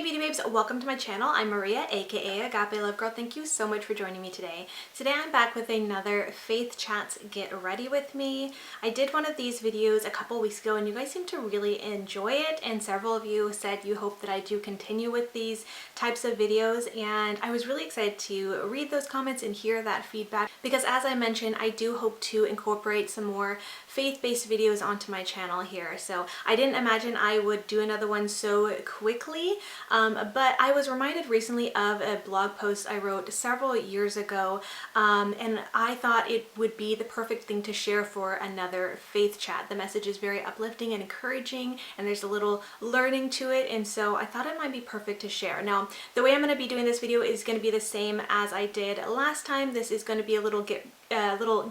beauty babes, welcome to my channel. I'm Maria, aka agapelovegirl. Thank you so much for joining me today. Today I'm back with another Faith Chats Get Ready With Me. I did one of these videos a couple weeks ago and you guys seem to really enjoy it, and several of you said you hope that I do continue with these types of videos, and I was really excited to read those comments and hear that feedback because, as I mentioned, I do hope to incorporate some more faith-based videos onto my channel here. So I didn't imagine I would do another one so quickly. But I was reminded recently of a blog post I wrote several years ago, and I thought it would be the perfect thing to share for another faith chat. The message is very uplifting and encouraging, and there's a little learning to it, and so I thought it might be perfect to share. Now, the way I'm going to be doing this video is going to be the same as I did last time. This is going to be a little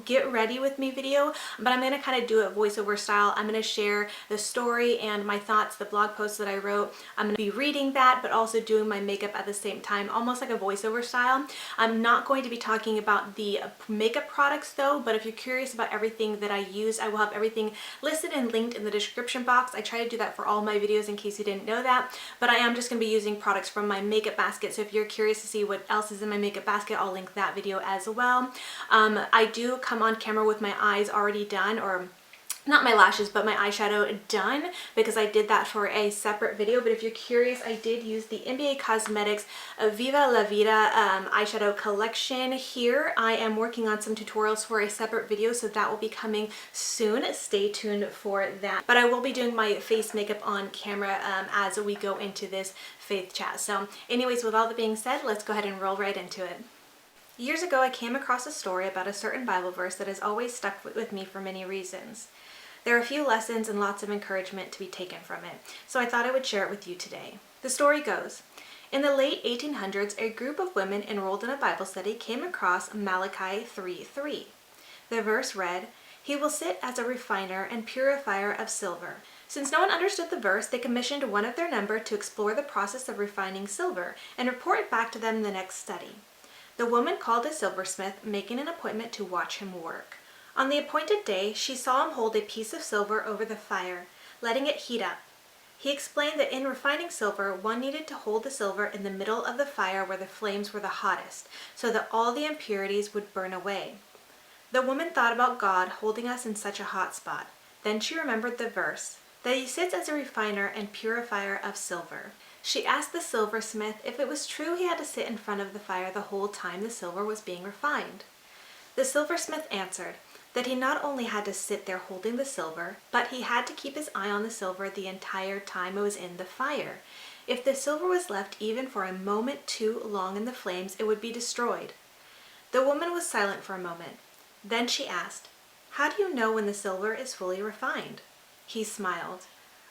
get ready with me video, but I'm going to kind of do it voiceover style. I'm going to share the story and my thoughts, the blog post that I wrote. I'm going to be reading that, but also doing my makeup at the same time, almost like a voiceover style. I'm not going to be talking about the makeup products though, but if you're curious about everything that I use, I will have everything listed and linked in the description box. I try to do that for all my videos in case you didn't know that, but I am just going to be using products from my makeup basket. So if you're curious to see what else is in my makeup basket, I'll link that video as well. I do come on camera with my eyes already done, or not my lashes, but my eyeshadow done, because I did that for a separate video. But if you're curious, I did use the NBA Cosmetics Viva La Vida eyeshadow collection here. I am working on some tutorials for a separate video, so that will be coming soon. Stay tuned for that. But I will be doing my face makeup on camera as we go into this faith chat. So anyways, with all that being said, let's go ahead and roll right into it. Years ago, I came across a story about a certain Bible verse that has always stuck with me for many reasons. There are a few lessons and lots of encouragement to be taken from it, so I thought I would share it with you today. The story goes, in the late 1800s, a group of women enrolled in a Bible study came across Malachi 3:3. The verse read, "He will sit as a refiner and purifier of silver." Since no one understood the verse, they commissioned one of their number to explore the process of refining silver and report it back to them in the next study. The woman called a silversmith, making an appointment to watch him work. On the appointed day, she saw him hold a piece of silver over the fire, letting it heat up. He explained that in refining silver, one needed to hold the silver in the middle of the fire where the flames were the hottest, so that all the impurities would burn away. The woman thought about God holding us in such a hot spot. Then she remembered the verse, that he sits as a refiner and purifier of silver. She asked the silversmith if it was true he had to sit in front of the fire the whole time the silver was being refined. The silversmith answered that he not only had to sit there holding the silver, but he had to keep his eye on the silver the entire time it was in the fire. If the silver was left even for a moment too long in the flames, it would be destroyed. The woman was silent for a moment. Then she asked, "How do you know when the silver is fully refined?" He smiled.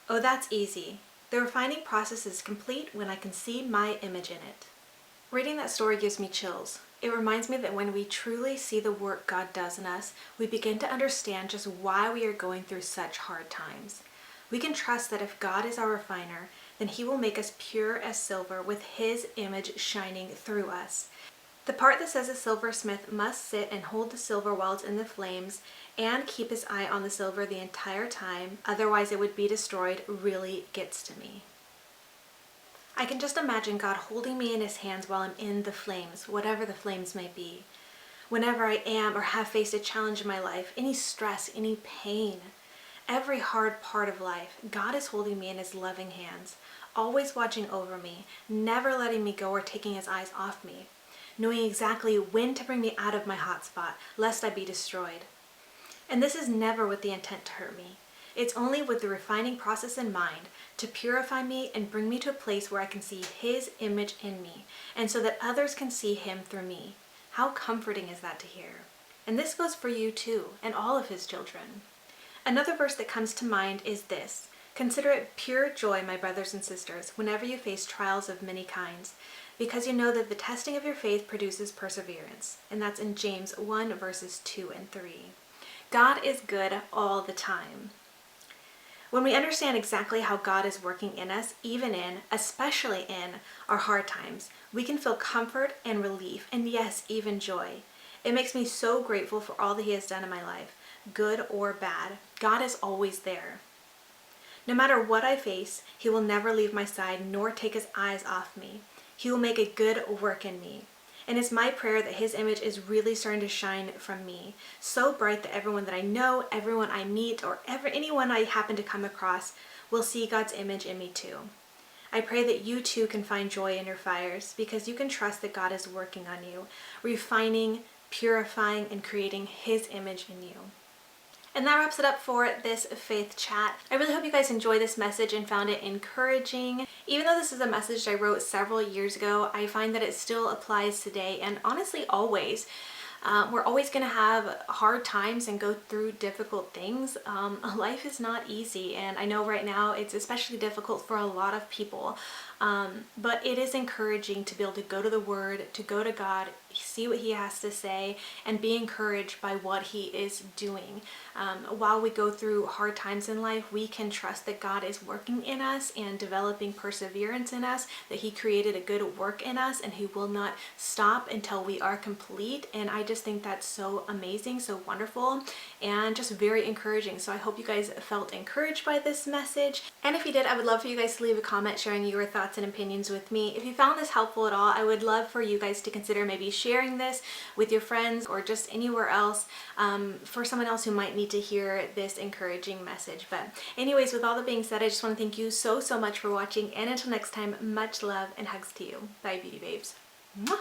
"Oh, that's easy. The refining process is complete when I can see my image in it." Reading that story gives me chills. It reminds me that when we truly see the work God does in us, we begin to understand just why we are going through such hard times. We can trust that if God is our refiner, then He will make us pure as silver with His image shining through us. The part that says a silversmith must sit and hold the silver while it's in the flames and keep his eye on the silver the entire time, otherwise it would be destroyed, really gets to me. I can just imagine God holding me in His hands while I'm in the flames, whatever the flames may be. Whenever I am or have faced a challenge in my life, any stress, any pain, every hard part of life, God is holding me in His loving hands, always watching over me, never letting me go or taking His eyes off me, knowing exactly when to bring me out of my hot spot, lest I be destroyed. And this is never with the intent to hurt me. It's only with the refining process in mind, to purify me and bring me to a place where I can see His image in me, and so that others can see Him through me. How comforting is that to hear? And this goes for you too, and all of His children. Another verse that comes to mind is this: "Consider it pure joy, my brothers and sisters, whenever you face trials of many kinds, because you know that the testing of your faith produces perseverance." And that's in James 1 verses 2 and 3. God is good all the time. When we understand exactly how God is working in us, especially in our hard times, we can feel comfort and relief, and yes, even joy. It makes me so grateful for all that He has done in my life, good or bad. God is always there. No matter what I face, He will never leave my side nor take His eyes off me. He will make a good work in me. And it's my prayer that His image is really starting to shine from me, so bright that everyone that I know, everyone I meet, or anyone I happen to come across will see God's image in me too. I pray that you too can find joy in your fires, because you can trust that God is working on you, refining, purifying, and creating His image in you. And that wraps it up for this faith chat. I really hope you guys enjoyed this message and found it encouraging. Even though this is a message I wrote several years ago, I find that it still applies today, and honestly always. We're always going to have hard times and go through difficult things. Life is not easy, and I know right now it's especially difficult for a lot of people. But it is encouraging to be able to go to the Word, to go to God, see what He has to say, and be encouraged by what He is doing. While we go through hard times in life, we can trust that God is working in us and developing perseverance in us, that He created a good work in us, and He will not stop until we are complete. And I just think that's so amazing, so wonderful, and just very encouraging. So I hope you guys felt encouraged by this message. And if you did, I would love for you guys to leave a comment sharing your thoughts and opinions with me. If you found this helpful at all, I would love for you guys to consider maybe sharing this with your friends or just anywhere else for someone else who might need to hear this encouraging message. But anyways, with all that being said, I just want to thank you so much for watching, and until next time, much love and hugs to you. Bye, beauty babes. Mwah!